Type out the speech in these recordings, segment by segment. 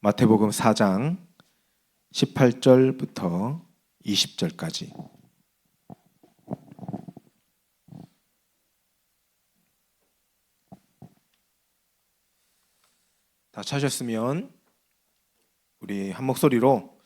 마태복음 4장 18절부터 20절까지. 다 찾으셨으면 우리 한 목소리로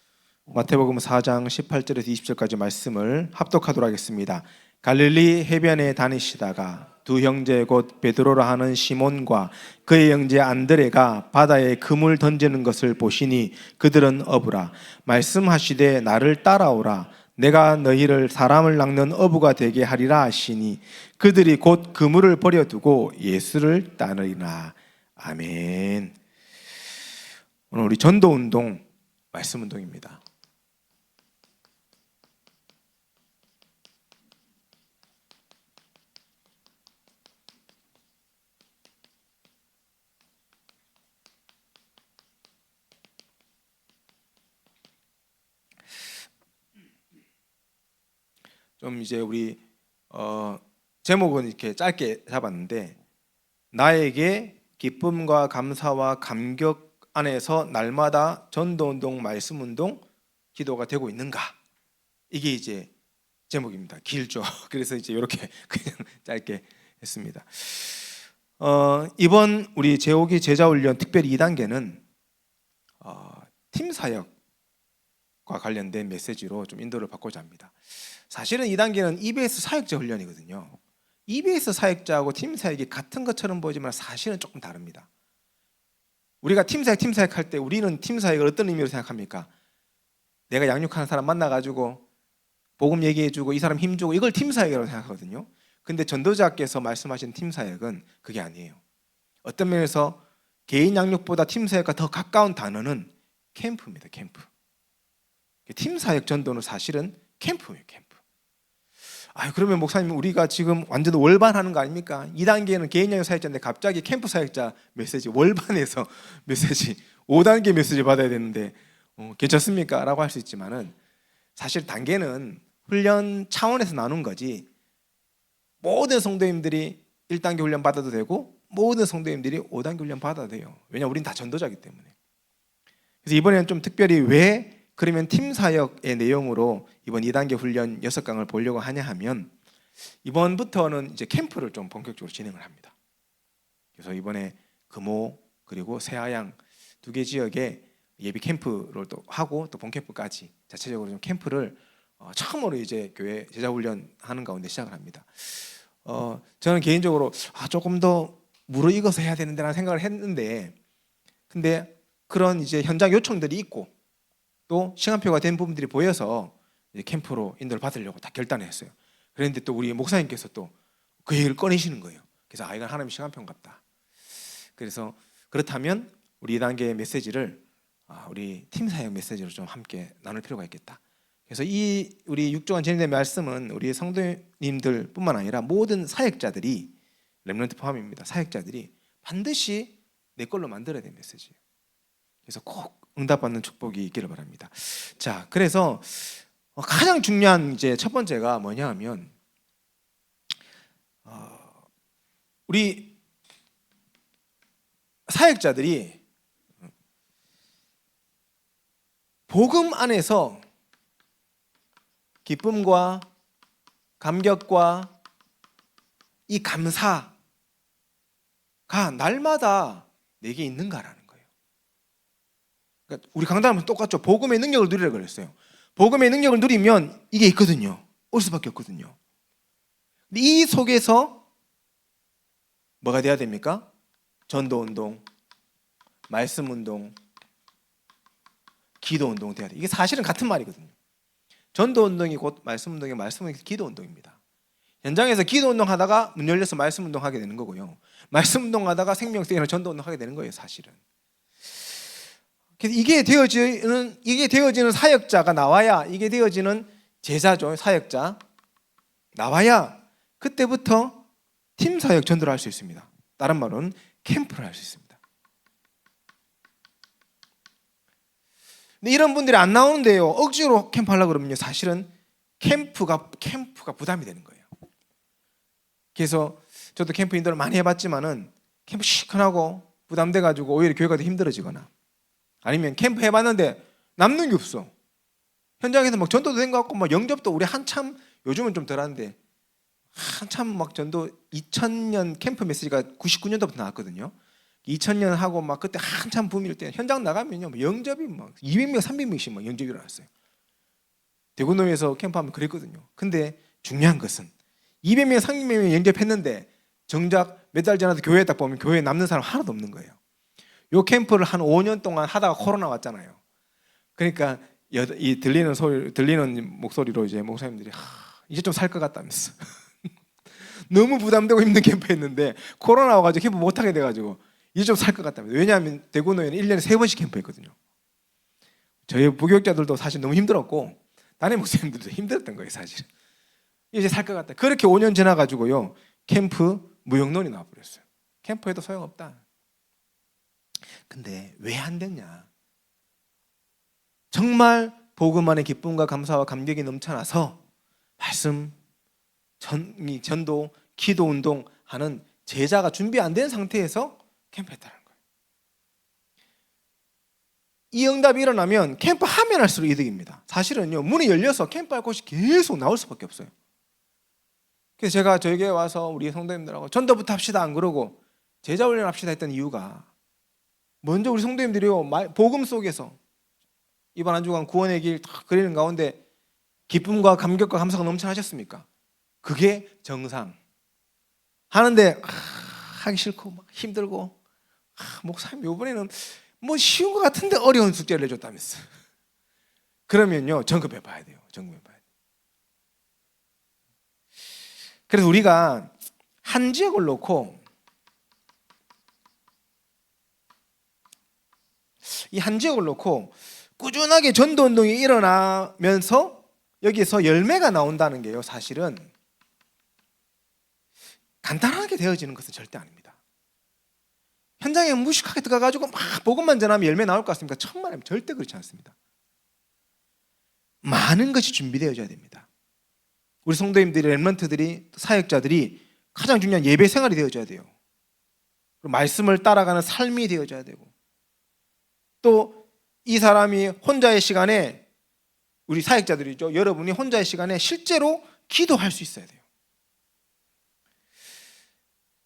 마태복음 4장 18절에서 20절까지 말씀을 합독하도록 하겠습니다. 갈릴리 해변에 다니시다가 두 형제 곧 베드로라 하는 시몬과 그의 형제 안드레가 바다에 그물 던지는 것을 보시니 그들은 어부라. 말씀하시되 나를 따라오라. 내가 너희를 사람을 낚는 어부가 되게 하리라 하시니 그들이 곧 그물을 버려두고 예수를 따르리라. 아멘. 오늘 우리 전도운동 말씀운동입니다. 좀 이제 우리 제목은 이렇게 짧게 잡았는데, 나에게 기쁨과 감사와 감격 안에서 날마다 전도운동, 말씀운동, 기도가 되고 있는가? 이게 이제 제목입니다. 길죠. 그래서 이제 이렇게 그냥 짧게 했습니다. 이번 우리 제오기 제자훈련 특별히 2단계는 팀 사역과 관련된 메시지로 좀 인도를 받고자 합니다. 사실은 2단계는 EBS 사역자 훈련이거든요. EBS 사역자하고 팀 사역이 같은 것처럼 보이지만 사실은 조금 다릅니다. 우리가 팀 사역 할 때 우리는 팀 사역을 어떤 의미로 생각합니까? 내가 양육하는 사람 만나가지고 복음 얘기해주고 이 사람 힘주고, 이걸 팀 사역이라고 생각하거든요. 근데 전도자께서 말씀하신 팀 사역은 그게 아니에요. 어떤 면에서 개인 양육보다 팀 사역과 더 가까운 단어는 캠프입니다. 캠프. 팀 사역 전도는 사실은 캠프예요. 캠프. 그러면 목사님, 우리가 지금 완전 월반하는 거 아닙니까? 2단계는 개인 양육 사역자인데 갑자기 캠프 사역자 메시지, 월반에서 메시지 5단계 메시지 받아야 되는데 괜찮습니까? 라고 할 수 있지만은, 사실 단계는 훈련 차원에서 나눈 거지, 모든 성도님들이 1단계 훈련 받아도 되고 모든 성도님들이 5단계 훈련 받아도 돼요. 왜냐하면 우린 다 전도자이기 때문에. 그래서 이번에는 좀 특별히 왜 그러면 팀 사역의 내용으로 이번 2단계 훈련 6강을 보려고 하냐 하면, 이번부터는 이제 캠프를 좀 본격적으로 진행을 합니다. 그래서 이번에 금호 그리고 새하양 2개 지역에 예비 캠프를 또 하고 또 본캠프까지 자체적으로 좀 캠프를 처음으로 이제 교회 제자 훈련 하는 가운데 시작을 합니다. 저는 개인적으로 조금 더 무르익어서 해야 되는데라는 생각을 했는데, 근데 그런 이제 현장 요청들이 있고 또 시간표가 된 부분들이 보여서 이제 캠프로 인도를 받으려고 다 결단을 했어요. 그런데 또 우리 목사님께서 또 그 얘기를 꺼내시는 거예요. 그래서 이건 하나님의 시간표인 같다. 그래서 그렇다면 우리 2단계 메시지를 우리 팀 사역 메시지로 좀 함께 나눌 필요가 있겠다. 그래서 이 우리 6주간 진행된 말씀은 우리 성도님들 뿐만 아니라 모든 사역자들이, 렘넌트 포함입니다, 사역자들이 반드시 내 걸로 만들어야 되는 메시지예요. 그래서 꼭 응답받는 축복이 있기를 바랍니다. 자, 그래서 가장 중요한 이제 첫 번째가 뭐냐 하면, 우리 사역자들이 복음 안에서 기쁨과 감격과 이 감사가 날마다 내게 있는가라는 거예요. 그러니까 우리 강단하면 똑같죠. 복음의 능력을 누리라고 그랬어요. 복음의 능력을 누리면 이게 있거든요. 올 수밖에 없거든요. 근데 이 속에서 뭐가 돼야 됩니까? 전도운동, 말씀운동, 기도운동 돼야 돼요. 이게 사실은 같은 말이거든요. 전도운동이 곧 말씀운동이, 말씀은 기도운동입니다. 현장에서 기도운동 하다가 문 열려서 말씀운동 하게 되는 거고요, 말씀운동 하다가 생명세계로 전도운동 하게 되는 거예요, 사실은. 그래서 이게 되어지는 사역자가 나와야, 이게 되어지는 제자죠, 사역자 나와야 그때부터 팀 사역 전도를 할 수 있습니다. 다른 말은 캠프를 할 수 있습니다. 근데 이런 분들이 안 나오는데요, 억지로 캠프 하려고 그러면요, 사실은 캠프가 부담이 되는 거예요. 그래서 저도 캠프 인도를 많이 해봤지만은 캠프 시큰하고 부담돼가지고 오히려 교회가 더 힘들어지거나, 아니면 캠프 해봤는데 남는 게 없어. 현장에서 막 전도도 된 것 같고 막 영접도 우리 한참 요즘은 좀 덜한데 한참 막 전도 2000년 캠프 메시지가 99년도부터 나왔거든요. 2000년 하고 막 그때 한참 붐일 때 현장 나가면요 영접이 막 200명 300명씩 막 영접이 일어났어요. 대구노에서 캠프하면 그랬거든요. 근데 중요한 것은 200명 300명 영접했는데 정작 몇 달 전에도 교회에 딱 보면 교회에 남는 사람 하나도 없는 거예요. 요 캠프를 한 5년 동안 하다가 코로나 왔잖아요. 그러니까 이 들리는 목소리로 이제 목사님들이 이제 좀 살 것 같다면서 너무 부담되고 힘든 캠프했는데 코로나 와가지고 캠프 못하게 돼가지고 이제 좀 살 것 같다면서. 왜냐하면 대구노에는 1년에 3번씩 캠프했거든요. 저희 부교육자들도 사실 너무 힘들었고 담임 목사님들도 힘들었던 거예요 사실. 이제 살 것 같다. 그렇게 5년 지나가지고요 캠프 무용론이 나와버렸어요. 캠프해도 소용없다. 근데 왜 안 됐냐? 정말 복음 안에 기쁨과 감사와 감격이 넘쳐나서 말씀, 전도, 기도 운동 하는 제자가 준비 안 된 상태에서 캠프했다는 거예요. 이 응답이 일어나면 캠프 하면 할수록 이득입니다. 사실은요 문이 열려서 캠프할 곳이 계속 나올 수밖에 없어요. 그래서 제가 저희 교회 와서 우리 성도님들하고 전도부터 합시다 안 그러고 제자 훈련 합시다 했던 이유가 먼저 우리 성도님들이요 복음 속에서 이번 한 주간 구원의 길 다 그리는 가운데 기쁨과 감격과 감사가 넘쳐나셨습니까? 그게 정상. 하는데 하기 싫고 막 힘들고 목사님 이번에는 뭐 쉬운 것 같은데 어려운 숙제를 내줬다면서. 그러면요 점검해 봐야 돼요. 점검해 봐야 돼요. 그래서 우리가 한 지역을 놓고 이 한 지역을 놓고 꾸준하게 전도 운동이 일어나면서 여기서 열매가 나온다는 게요 사실은 간단하게 되어지는 것은 절대 아닙니다. 현장에 무식하게 들어가가지고 막 복음만 전하면 열매 나올 것 같습니까? 천만에 절대 그렇지 않습니다. 많은 것이 준비되어져야 됩니다. 우리 성도님들이 렘넌트들이 사역자들이 가장 중요한 예배 생활이 되어져야 돼요. 그리고 말씀을 따라가는 삶이 되어져야 되고 또 이 사람이 혼자의 시간에 우리 사역자들이죠. 여러분이 혼자의 시간에 실제로 기도할 수 있어야 돼요.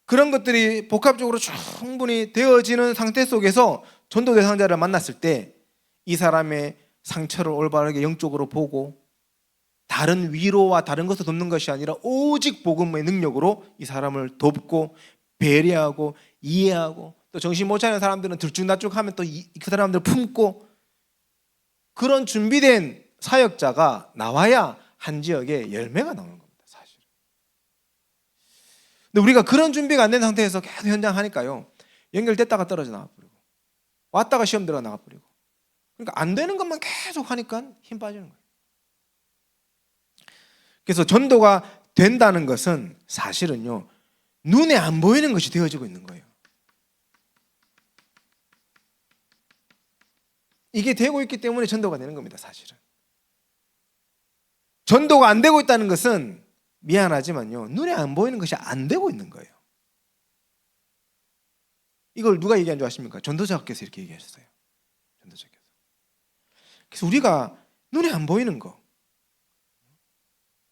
그런 것들이 복합적으로 충분히 되어지는 상태 속에서 전도 대상자를 만났을 때 이 사람의 상처를 올바르게 영적으로 보고 다른 위로와 다른 것을 돕는 것이 아니라 오직 복음의 능력으로 이 사람을 돕고 배려하고 이해하고 또 정신 못 차리는 사람들은 들쭉날쭉하면 또 그 사람들 품고 그런 준비된 사역자가 나와야 한 지역에 열매가 나오는 겁니다 사실. 근데 우리가 그런 준비가 안 된 상태에서 계속 현장 하니까요 연결됐다가 떨어져 나가버리고 왔다가 시험 들어가 나가버리고 그러니까 안 되는 것만 계속 하니까 힘 빠지는 거예요. 그래서 전도가 된다는 것은 사실은요 눈에 안 보이는 것이 되어지고 있는 거예요. 이게 되고 있기 때문에 전도가 되는 겁니다 사실은. 전도가 안 되고 있다는 것은 미안하지만요 눈에 안 보이는 것이 안 되고 있는 거예요. 이걸 누가 얘기한 줄 아십니까? 전도자께서 이렇게 얘기하셨어요. 전도자께서. 그래서 우리가 눈에 안 보이는 거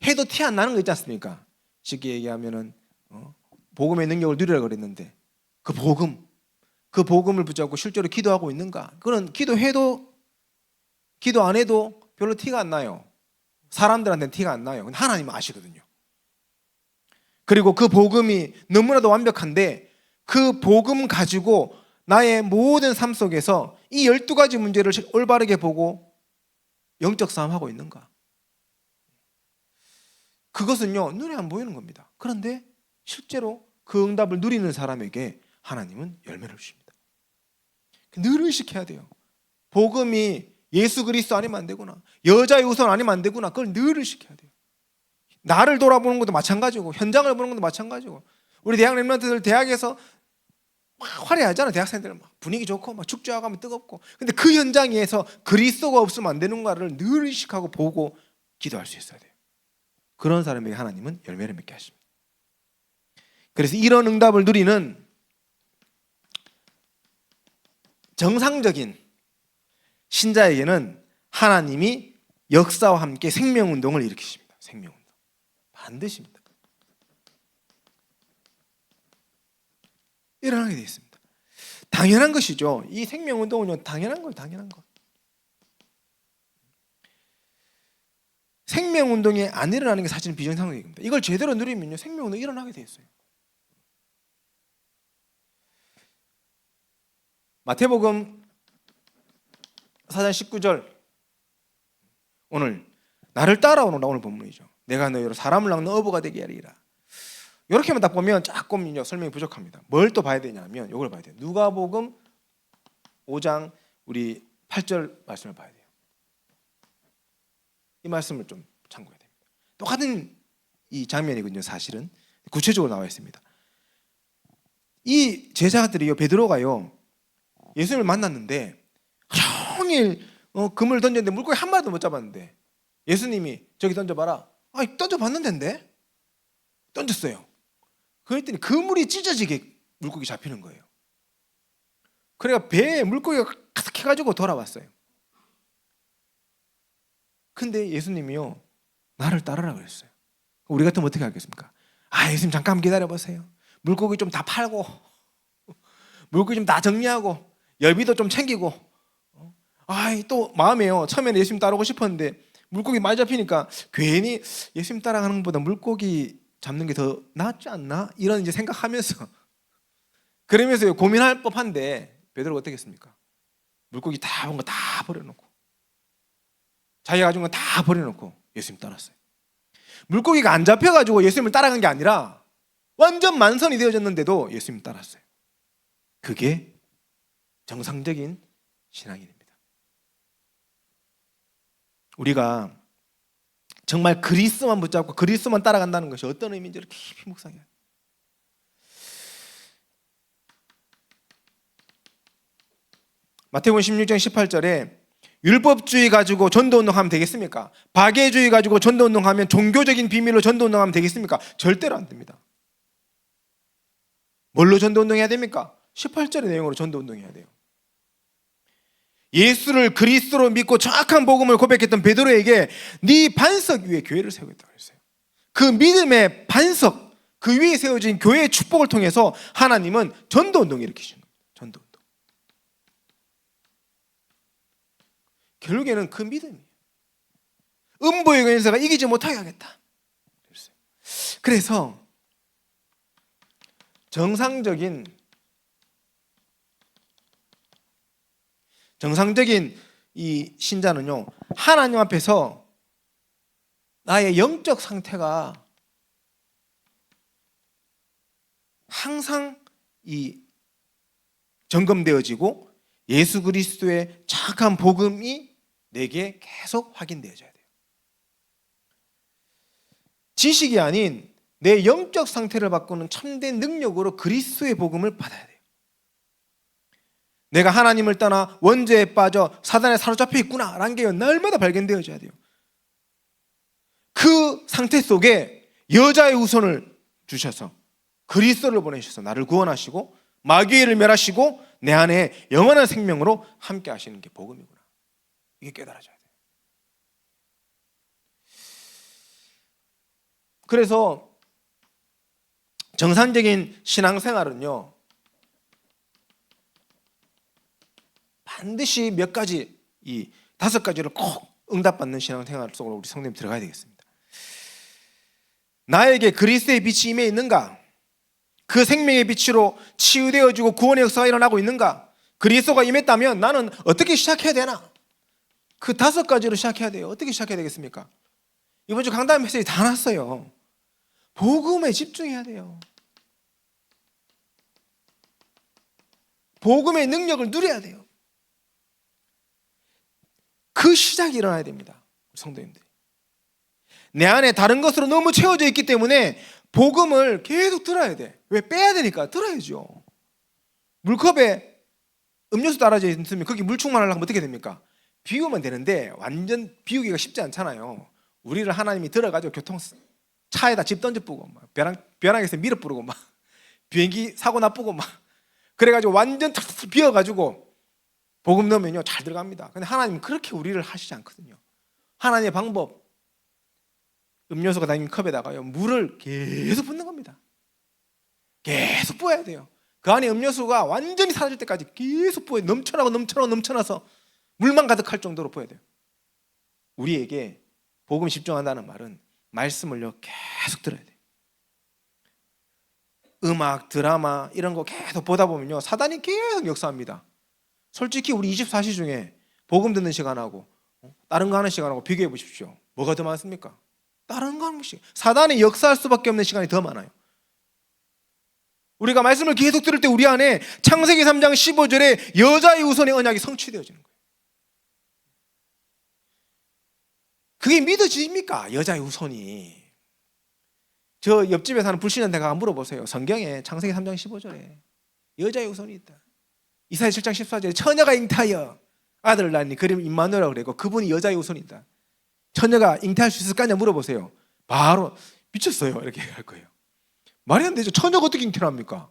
해도 티 안 나는 거 있지 않습니까? 쉽게 얘기하면은 복음의 능력을 누리라고 그랬는데 그 복음을 붙잡고 실제로 기도하고 있는가? 그건 기도해도 기도 안 해도 별로 티가 안 나요. 사람들한테는 티가 안 나요. 근데 하나님은 아시거든요. 그리고 그 복음이 너무나도 완벽한데 그 복음 가지고 나의 모든 삶 속에서 이 12가지 문제를 올바르게 보고 영적 싸움하고 있는가? 그것은요 눈에 안 보이는 겁니다. 그런데 실제로 그 응답을 누리는 사람에게 하나님은 열매를 주십니다. 늘 의식해야 돼요. 복음이 예수 그리스도 아니면 안 되구나. 여자의 우선 아니면 안 되구나. 그걸 늘 의식해야 돼요. 나를 돌아보는 것도 마찬가지고 현장을 보는 것도 마찬가지고 우리 대학 렘넌트들 대학에서 막 화려하잖아요. 대학생들은 막 분위기 좋고 막 축제하고 하면 뜨겁고 근데 그 현장에서 그리스도가 없으면 안 되는가를 늘 의식하고 보고 기도할 수 있어야 돼요. 그런 사람에게 하나님은 열매를 맺게 하십니다. 그래서 이런 응답을 누리는 정상적인 신자에게는 하나님이 역사와 함께 생명운동을 일으키십니다. 생명운동. 반드시입니다. 일어나게 되어 있습니다. 당연한 것이죠. 이 생명운동은요, 당연한 거예요. 당연한 거. 생명운동이 안 일어나는 게 사실은 비정상적입니다. 이걸 제대로 누리면요, 생명운동이 일어나게 되어 있어요. 마태복음 4장 19절, 오늘 나를 따라오너라, 오늘 본문이죠. 내가 너희로 사람을 낚는 어부가 되게 하리라. 이렇게만 딱 보면 조금 설명이 부족합니다. 뭘 또 봐야 되냐면 이걸 봐야 돼요. 누가복음 5장 우리 8절 말씀을 봐야 돼요. 이 말씀을 좀 참고해야 됩니다. 똑같은 이 장면이거든요. 사실은 구체적으로 나와 있습니다. 이 제자들이요, 베드로가요, 예수님을 만났는데 종일 그물 던졌는데 물고기 한 마리도 못 잡았는데 예수님이 저기 던져봐라. 던져봤는데 던졌어요. 그랬더니 그물이 찢어지게 물고기 잡히는 거예요. 그래가 배에 물고기가 가득해가지고 돌아왔어요. 근데 예수님이요, 나를 따르라 그랬어요. 우리 같으면 어떻게 하겠습니까? 예수님 잠깐 기다려보세요. 물고기 좀 다 팔고 물고기 좀 다 정리하고 열비도 좀 챙기고, 또 마음에요, 처음에는 예수님 따르고 싶었는데 물고기 많이 잡히니까 괜히 예수님 따라가는 것보다 물고기 잡는 게 더 낫지 않나? 이런 이제 생각하면서 그러면서 고민할 법한데 베드로가 어떻게 했습니까? 물고기 다 본 거 다 버려놓고 자기가 가진 거 다 버려놓고 예수님 따랐어요. 물고기가 안 잡혀가지고 예수님을 따라간 게 아니라 완전 만선이 되어졌는데도 예수님 따랐어요. 그게 정상적인 신앙인입니다. 우리가 정말 그리스도만 붙잡고 그리스도만 따라간다는 것이 어떤 의미인지를 깊이 묵상해야 돼요. 마태복음 16장 18절에 율법주의 가지고 전도운동하면 되겠습니까? 박애주의 가지고 전도운동하면 종교적인 비밀로 전도운동하면 되겠습니까? 절대로 안 됩니다. 뭘로 전도운동해야 됩니까? 18절의 내용으로 전도운동해야 돼요. 예수를 그리스도로 믿고 정확한 복음을 고백했던 베드로에게 네 반석 위에 교회를 세우겠다고 했어요. 그 믿음의 반석, 그 위에 세워진 교회의 축복을 통해서 하나님은 전도운동을 일으키시는 겁니다. 전도운동. 결국에는 그 믿음이에요. 음부의 권세가 이기지 못하게 하겠다. 그래서 정상적인 이 신자는요, 하나님 앞에서 나의 영적 상태가 항상 이 점검되어지고 예수 그리스도의 정확한 복음이 내게 계속 확인되어져야 돼요. 지식이 아닌 내 영적 상태를 바꾸는 참된 능력으로 그리스도의 복음을 받아야 돼요. 내가 하나님을 떠나 원죄에 빠져 사단에 사로잡혀 있구나 라는 게 날마다 발견되어져야 돼요. 그 상태 속에 여자의 후손을 주셔서 그리스도를 보내셔서 나를 구원하시고 마귀를 멸하시고 내 안에 영원한 생명으로 함께 하시는 게 복음이구나. 이게 깨달아져야 돼요. 그래서 정상적인 신앙생활은요, 반드시 몇 가지, 이 5가지를 꼭 응답받는 신앙생활 속으로 우리 성도님 들어가야 되겠습니다. 나에게 그리스도의 빛이 임해 있는가? 그 생명의 빛으로 치유되어지고 구원의 역사가 일어나고 있는가? 그리스도가 임했다면 나는 어떻게 시작해야 되나? 그 5가지로 시작해야 돼요. 어떻게 시작해야 되겠습니까? 이번 주 강단 메시지 다 났어요. 복음에 집중해야 돼요. 복음의 능력을 누려야 돼요. 그 시작이 일어나야 됩니다. 성도님들, 내 안에 다른 것으로 너무 채워져 있기 때문에 복음을 계속 들어야 돼. 왜? 빼야 되니까 들어야죠. 물컵에 음료수 따라져 있으면 거기 물 충만하려면 어떻게 됩니까? 비우면 되는데 완전 비우기가 쉽지 않잖아요. 우리를 하나님이 들어가지고 차에다 집 던져 뿌고 벼랑에서 밀어 뿌리고 비행기 사고 나쁘고 그래가지고 완전 탁탁 비워가지고 복음 넣으면요 잘 들어갑니다. 근데 하나님은 그렇게 우리를 하시지 않거든요. 하나님의 방법, 음료수가 담긴 컵에다가요 물을 계속 붓는 겁니다. 계속 부어야 돼요. 그 안에 음료수가 완전히 사라질 때까지 계속 부어요. 넘쳐나서 물만 가득할 정도로 부어야 돼요. 우리에게 복음에 집중한다는 말은 말씀을요 계속 들어야 돼요. 음악, 드라마 이런 거 계속 보다 보면요 사단이 계속 역사합니다. 솔직히 우리 24시 중에 복음 듣는 시간하고 다른 거 하는 시간하고 비교해 보십시오. 뭐가 더 많습니까? 다른 거 하는 시간. 사단이 역사할 수밖에 없는 시간이 더 많아요. 우리가 말씀을 계속 들을 때 우리 안에 창세기 3장 15절에 여자의 우선의 언약이 성취되어지는 거예요. 그게 믿어집니까? 여자의 우선이. 저 옆집에 사는 불신한 데가 물어보세요. 성경에 창세기 3장 15절에 여자의 우선이 있다. 이사야 7장 14절에 처녀가 잉타하여 아들을 낳으니 그림 임마누엘이라고 그러고 그분이 여자의 우선이다. 처녀가 잉타할 수 있을 거냐 물어보세요. 바로 미쳤어요 이렇게 할 거예요. 말이 안 되죠. 처녀가 어떻게 잉태를 합니까?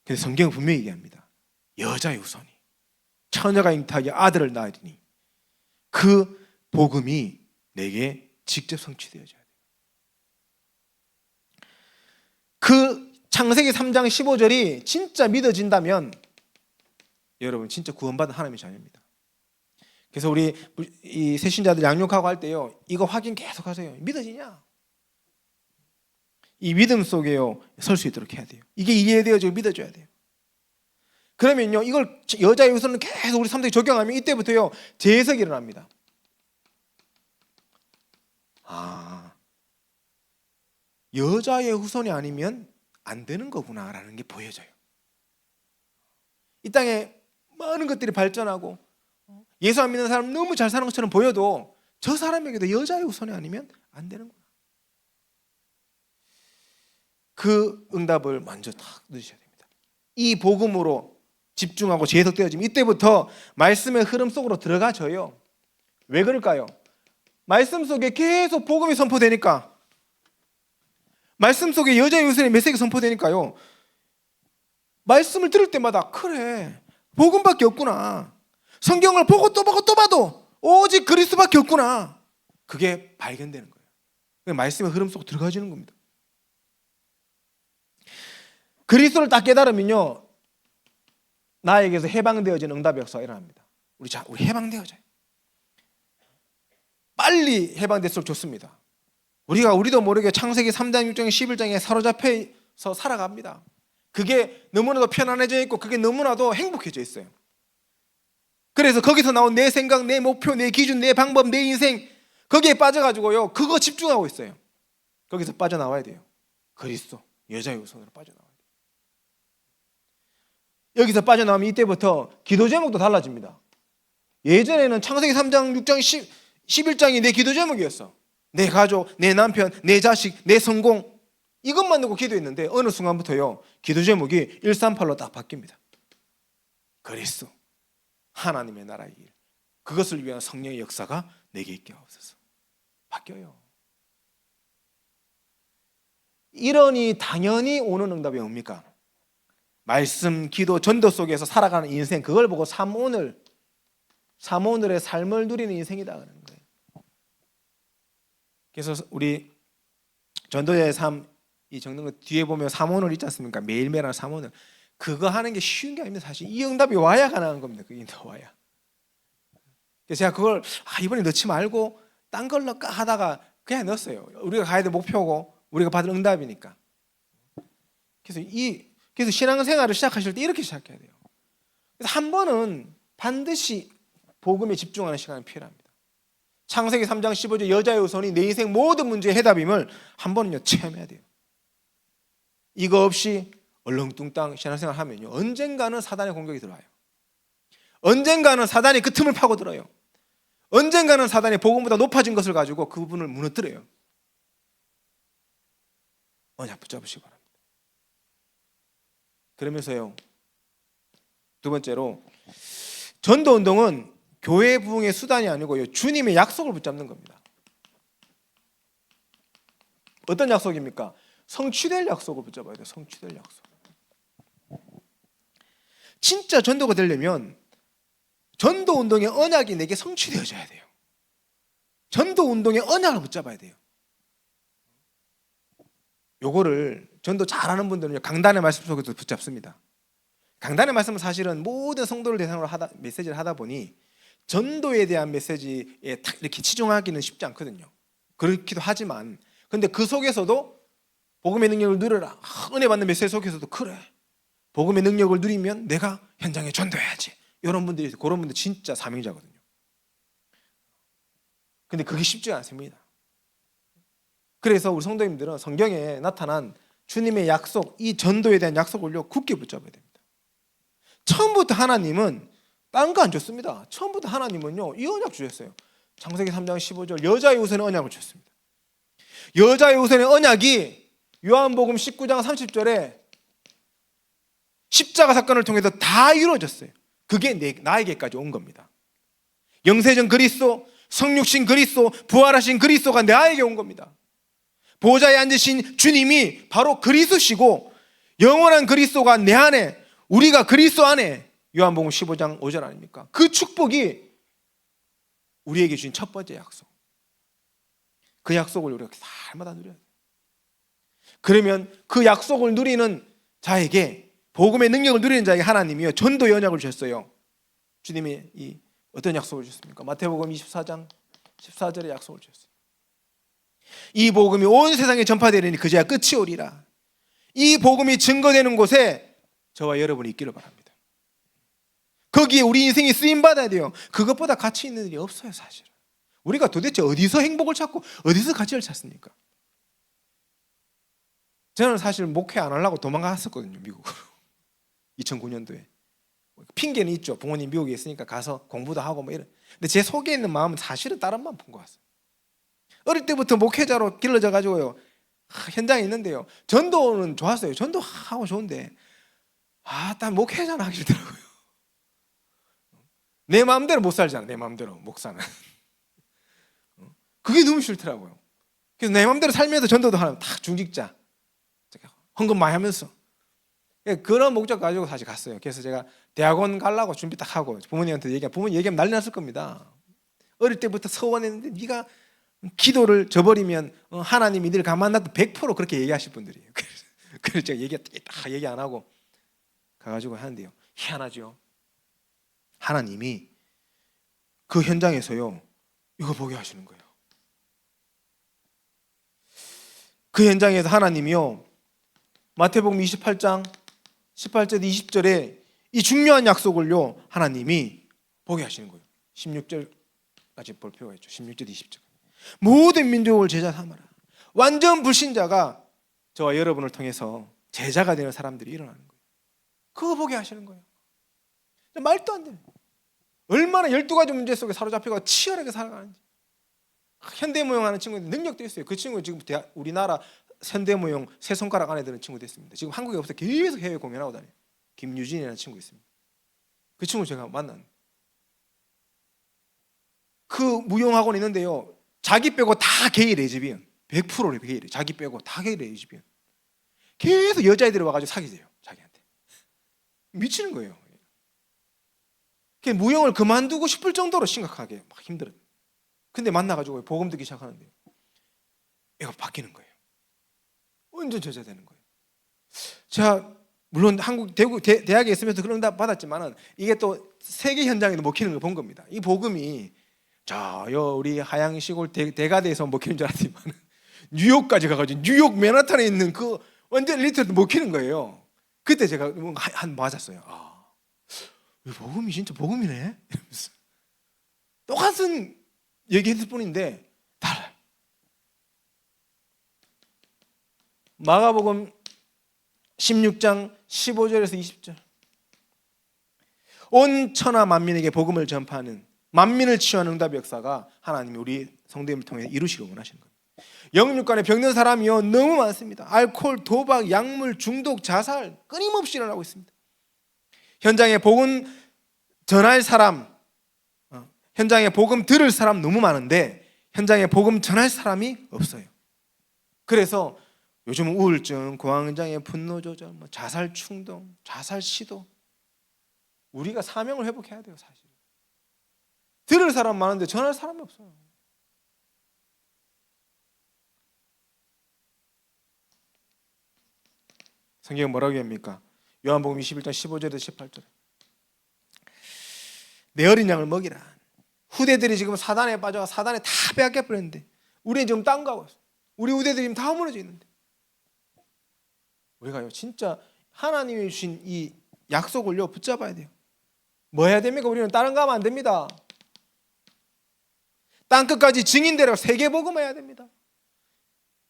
근데 성경은 분명히 얘기합니다. 여자의 우선이. 처녀가 잉타하여 아들을 낳으니 그 복음이 내게 직접 성취되어져야 돼요. 그 창세기 3장 15절이 진짜 믿어진다면 여러분 진짜 구원받은 하나님의 자녀입니다. 그래서 우리 이 새신자들 양육하고 할 때요 이거 확인 계속 하세요. 믿어지냐? 이 믿음 속에요 설 수 있도록 해야 돼요. 이게 이해되어지고 믿어줘야 돼요. 그러면요 이걸 여자의 우선은 계속 우리 삶 속에 적용하면 이때부터요 재해석이 일어납니다. 여자의 후손이 아니면 안 되는 거구나라는 게 보여져요. 이 땅에 많은 것들이 발전하고 예수 안 믿는 사람 너무 잘 사는 것처럼 보여도 저 사람에게도 여자의 후손이 아니면 안 되는구나. 그 응답을 먼저 딱 넣으셔야 됩니다. 이 복음으로 집중하고 재해석되어지면 이때부터 말씀의 흐름 속으로 들어가져요. 왜 그럴까요? 말씀 속에 계속 복음이 선포되니까, 말씀 속에 여자의 우선의 메시지가 선포되니까요 말씀을 들을 때마다 그래 복음밖에 없구나, 성경을 보고 또 보고 또 봐도 오직 그리스도밖에 없구나, 그게 발견되는 거예요. 말씀의 흐름 속으로 들어가지는 겁니다. 그리스도를 딱 깨달으면요 나에게서 해방되어지는 응답의 역사가 일어납니다. 우리 해방되어져요. 빨리 해방될수록 좋습니다. 우리도 모르게 창세기 3장 6장 11장에 사로잡혀서 살아갑니다. 그게 너무나도 편안해져 있고 그게 너무나도 행복해져 있어요. 그래서 거기서 나온 내 생각, 내 목표, 내 기준, 내 방법, 내 인생 거기에 빠져가지고요 그거 집중하고 있어요. 거기서 빠져나와야 돼요. 그리스도 여자의 우선으로 빠져나와야 돼요. 여기서 빠져나오면 이때부터 기도 제목도 달라집니다. 예전에는 창세기 3장 6장 11장이 내 기도 제목이었어. 내 가족, 내 남편, 내 자식, 내 성공 이것만 놓고 기도했는데 어느 순간부터요 기도 제목이 138로 딱 바뀝니다. 그리스도 하나님의 나라의 일, 그것을 위한 성령의 역사가 내게 있게 하옵소서. 바뀌어요. 이러니 당연히 오는 응답이 뭡니까? 말씀, 기도, 전도 속에서 살아가는 인생, 그걸 보고 삼오늘의 삶을 누리는 인생이다 그러는 거예요. 그래서 우리 전도자의 삶 이 적는 거 뒤에 보면 삼오늘 있지 않습니까? 매일매일 하는 삼오늘. 그거 하는 게 쉬운 게 아닙니다. 사실 이 응답이 와야 가능한 겁니다. 그게 나와야. 그래서 제가 그걸 이번에 넣지 말고 딴 걸 넣을까 하다가 그냥 넣었어요. 우리가 가야 될 목표고 우리가 받을 응답이니까. 그래서 신앙생활을 시작하실 때 이렇게 시작해야 돼요. 그래서 한 번은 반드시 복음에 집중하는 시간이 필요합니다. 창세기 3장 15절 여자의 우선이 내 인생 모든 문제의 해답임을 한 번은요 체험해야 돼요. 이거 없이 얼렁뚱땅 신앙생활 하면요 언젠가는 사단의 공격이 들어와요. 언젠가는 사단이 그 틈을 파고들어요. 언젠가는 사단이 복음보다 높아진 것을 가지고 그 부분을 무너뜨려요. 언약 붙잡으시기 바랍니다. 그러면서요 두 번째로 전도운동은 교회 부흥의 수단이 아니고요 주님의 약속을 붙잡는 겁니다. 어떤 약속입니까? 성취될 약속을 붙잡아야 돼요. 성취될 약속. 진짜 전도가 되려면 전도 운동의 언약이 내게 성취되어져야 돼요. 전도 운동의 언약을 붙잡아야 돼요. 요거를 전도 잘하는 분들은 강단의 말씀 속에서 붙잡습니다. 강단의 말씀은 사실은 모든 성도를 대상으로 메시지를 하다 보니 전도에 대한 메시지에 딱 이렇게 치중하기는 쉽지 않거든요. 그렇기도 하지만 근데 그 속에서도 복음의 능력을 누려라, 은혜 받는 메시지 속에서도 그래, 복음의 능력을 누리면 내가 현장에 전도해야지, 이런 분들이, 그런 분들 진짜 사명자거든요. 근데 그게 쉽지가 않습니다. 그래서 우리 성도님들은 성경에 나타난 주님의 약속, 이 전도에 대한 약속을요 굳게 붙잡아야 됩니다. 처음부터 하나님은 딴 거 안 줬습니다. 처음부터 하나님은요 이 언약 주셨어요. 창세기 3장 15절 여자의 우선의 언약을 주셨습니다. 여자의 우선의 언약이 요한복음 19장 30절에 십자가 사건을 통해서 다 이루어졌어요. 그게 나에게까지 온 겁니다. 영세전 그리스도, 성육신 그리스도, 부활하신 그리스도가 나에게 온 겁니다. 보좌에 앉으신 주님이 바로 그리스도시고 영원한 그리스도가 내 안에, 우리가 그리스도 안에, 요한복음 15장 5절 아닙니까? 그 축복이 우리에게 주신 첫 번째 약속. 그 약속을 우리가 날마다 누려야 돼요. 그러면 그 약속을 누리는 자에게, 복음의 능력을 누리는 자에게 하나님이요 전도의 언약을 주셨어요. 주님이 이 어떤 약속을 주셨습니까? 마태복음 24장 14절에 약속을 주셨어요. 이 복음이 온 세상에 전파되리니 그제야 끝이 오리라. 이 복음이 증거되는 곳에 저와 여러분이 있기를 바랍니다. 거기에 우리 인생이 쓰임받아야 돼요. 그것보다 가치 있는 일이 없어요. 사실은 우리가 도대체 어디서 행복을 찾고 어디서 가치를 찾습니까? 저는 사실 목회 안 하려고 도망갔었거든요. 미국으로 2009년도에. 핑계는 있죠. 부모님 미국에 있으니까 가서 공부도 하고 뭐 이런. 근데 제 속에 있는 마음은 사실은 다른 마음 본 것 같아요. 어릴 때부터 목회자로 길러져 가지고요 현장에 있는데요 전도는 좋았어요. 전도하고 좋은데 딱 목회자는 하기 싫더라고요. 내 마음대로 못 살잖아. 내 마음대로 목사는 그게 너무 싫더라고요. 그래서 내 마음대로 살면서 전도도 하는 다 중직자 헌금 많이 하면서 그런 목적 가지고 사실 갔어요. 그래서 제가 대학원 가려고 준비 딱 하고 부모님한테 얘기하면 난리 났을 겁니다. 어릴 때부터 서원했는데 네가 기도를 저버리면 하나님이 늘 가만 놔도 100% 그렇게 얘기하실 분들이에요. 그래서 제가 얘기 안 하고 가가지고 하는데요 희한하죠. 하나님이 그 현장에서요 이거 보게 하시는 거예요. 그 현장에서 하나님이요 마태복음 28장 18절 20절에 이 중요한 약속을요 하나님이 보게 하시는 거예요. 16절까지 볼 필요가 있죠. 16절 20절 모든 민족을 제자 삼아라. 완전 불신자가 저와 여러분을 통해서 제자가 되는 사람들이 일어나는 거예요. 그거 보게 하시는 거예요. 말도 안 돼요. 얼마나 12가지 문제 속에 사로잡혀가 치열하게 살아가는지. 현대무용하는 친구들 능력도 있어요. 그 친구 지금 우리나라 현대무용 세 손가락 안에 드는 친구 됐습니다. 지금 한국에 없어 계속 해외 공연하고 다녀요. 김유진이라는 친구 있습니다. 그 친구 제가 만난. 그 무용학원 있는데요 자기 빼고 다 게이 레즈비언 100% 게이, 자기 빼고 다 게이 레즈비언. 계속 여자애들이 와가지고 사귀세요. 자기한테 미치는 거예요. 무용을 그만두고 싶을 정도로 심각하게 막 힘들어요. 근데 만나가지고 복음 듣기 시작하는데요 애가 바뀌는 거예요. 완전 저자 되는 거예요. 제가 물론 한국 대학에 있으면서 그런 다 받았지만은 이게 또 세계 현장에도 먹히는 걸 본 겁니다. 이 복음이 우리 하양 시골 대가대에서 먹히는 줄 알았지만 뉴욕까지 가가지고 뉴욕 맨하탄에 있는 그 완전 엘리트한테 먹히는 거예요. 그때 제가 한 맞았어요. 이 복음이 진짜 복음이네 이러면서 똑같은 얘기했을 뿐인데 달라요. 마가복음 16장 15절에서 20절 온 천하 만민에게 복음을 전파하는 만민을 치유하는 응답의 역사가 하나님이 우리 성도님을 통해 이루시고 원하시는 겁니다. 영육간에 병든 사람이요 너무 많습니다. 알코올, 도박, 약물, 중독, 자살 끊임없이 일어나고 있습니다. 현장에 복음 전할 사람, 현장에 복음 들을 사람 너무 많은데 현장에 복음 전할 사람이 없어요. 그래서 요즘 우울증, 공황장애, 분노 조절, 자살 충동, 자살 시도 우리가 사명을 회복해야 돼요. 사실 들을 사람 많은데 전할 사람이 없어요. 성경은 뭐라고 합니까? 요한복음 21장 15절에서 18절에 내 어린 양을 먹이라. 후대들이 지금 사단에 빠져 사단에 다 빼앗겨 버렸는데 우리는 지금 땅 가고 있어요. 우리 후대들이 지금 다 무너져 있는데 우리가요 진짜 하나님이 주신 이 약속을요 붙잡아야 돼요. 뭐 해야 됩니까? 우리는 다른 거 하면 안 됩니다. 땅 끝까지 증인되라고 세계복음해야 됩니다.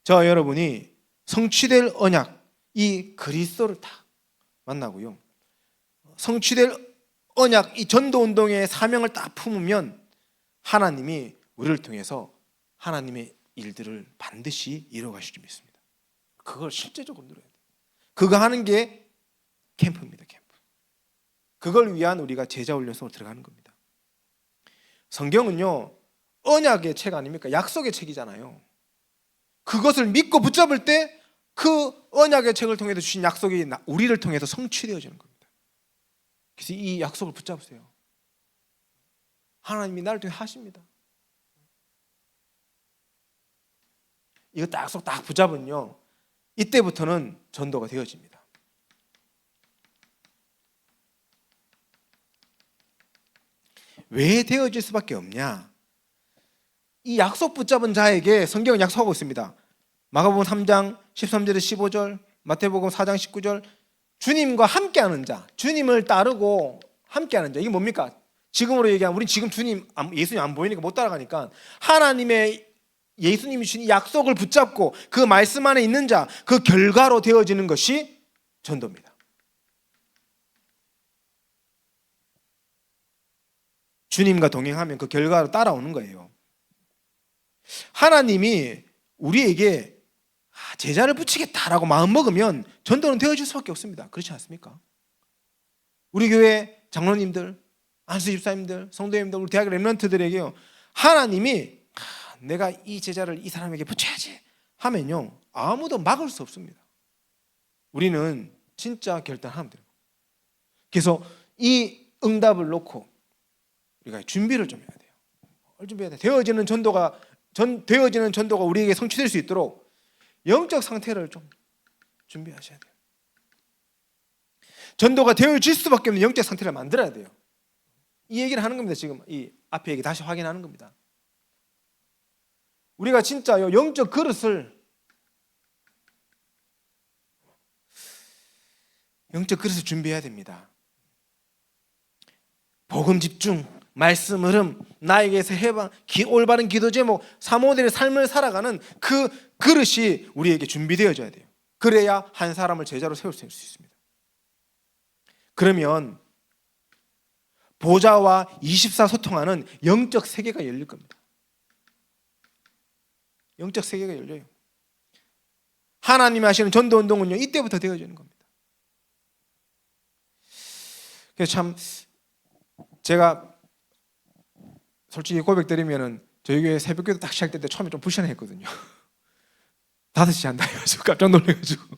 저 여러분이 성취될 언약 이 그리스도를 다 만나고요. 성취될 언약 이 전도운동의 사명을 딱 품으면 하나님이 우리를 통해서 하나님의 일들을 반드시 이루어가실 줄 믿습니다. 그걸 실제적으로 누려야 돼요. 그거 하는 게 캠프입니다. 캠프. 그걸 위한 우리가 제자훈련 속으로 들어가는 겁니다. 성경은요 언약의 책 아닙니까? 약속의 책이잖아요. 그것을 믿고 붙잡을 때 그 언약의 책을 통해서 주신 약속이 우리를 통해서 성취되어지는 겁니다. 그래서 이 약속을 붙잡으세요. 하나님이 나를 통해 하십니다. 이거 딱 약속 딱 붙잡은요 이때부터는 전도가 되어집니다. 왜 되어질 수밖에 없냐? 이 약속 붙잡은 자에게 성경은 약속하고 있습니다. 마가복음 3장 13절에서 15절, 마태복음 4장 19절, 주님과 함께하는 자, 주님을 따르고 함께하는 자. 이게 뭡니까? 지금으로 얘기하면 우리 지금 예수님 안 보이니까 못 따라가니까 하나님의 예수님이 주신 약속을 붙잡고 그 말씀 안에 있는 자, 그 결과로 되어지는 것이 전도입니다. 주님과 동행하면 그 결과로 따라오는 거예요. 하나님이 우리에게 제자를 붙이겠다라고 마음먹으면 전도는 되어질 수밖에 없습니다. 그렇지 않습니까? 우리 교회 장로님들, 안수 집사님들, 성도님들, 우리 대학 렘넌트들에게요 하나님이 내가 이 제자를 이 사람에게 붙여야지 하면요 아무도 막을 수 없습니다. 우리는 진짜 결단하면 돼요. 그래서 이 응답을 놓고 우리가 준비를 좀 해야 돼요. 준비해야 돼요. 되어지는 전도가 우리에게 성취될 수 있도록 영적 상태를 좀 준비하셔야 돼요. 전도가 되어질 수밖에 없는 영적 상태를 만들어야 돼요. 이 얘기를 하는 겁니다. 지금 이 앞에 얘기 다시 확인하는 겁니다. 우리가 진짜 영적 그릇을 준비해야 됩니다. 복음 집중, 말씀 흐름, 나에게서 해방, 올바른 기도 제목, 사모델의 삶을 살아가는 그 그릇이 우리에게 준비되어져야 돼요. 그래야 한 사람을 제자로 세울 수 있습니다. 그러면 보좌와 24 소통하는 영적 세계가 열릴 겁니다. 영적 세계가 열려요. 하나님이 하시는 전도운동은요 이때부터 되어지는 겁니다. 그래서 참 제가 솔직히 고백드리면은 저희 교회 새벽기도 딱 시작될 때 처음에 좀 불편했거든요. 5시 한다 해가지고 깜짝 놀래가지고.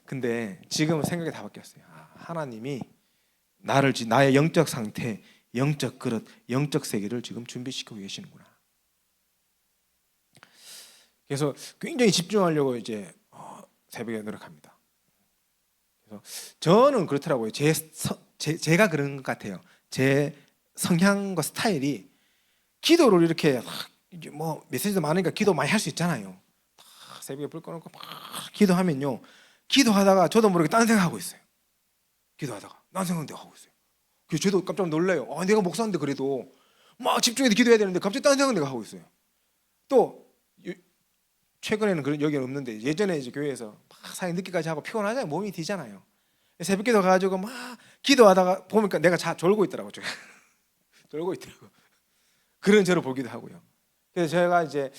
근데 지금은 생각이 다 바뀌었어요. 하나님이 나의 영적 상태, 영적 그릇, 영적 세계를 지금 준비시키고 계시는구나. 그래서 굉장히 집중하려고 이제 새벽에 노력합니다. 그래서 저는 그렇더라고요. 제가 그런 것 같아요. 제 성향과 스타일이 기도를 이렇게 뭐 메시지도 많으니까 기도 많이 할 수 있잖아요. 새벽에 불 꺼놓고 막 기도하면요, 기도하다가 저도 모르게 딴 생각하고 있어요. 기도하다가 딴 생각하고 있어요. 그래서 저도 깜짝 놀라요. 내가 목사인데 그래도 막 집중해서 기도해야 되는데 갑자기 딴 생각 내가 하고 있어요. 또 최근에는 그런 여기는 없는데 예전에 이제 교회에서 막 사회 늦게까지 하고 피곤하잖아요. 몸이 뒤잖아요. 새벽기도 가가지고 막 기도하다가 보니까 내가 졸고 있더라고요. 졸고 있더라고. 그런 저를 보기도 하고요. 그래서 제가 이제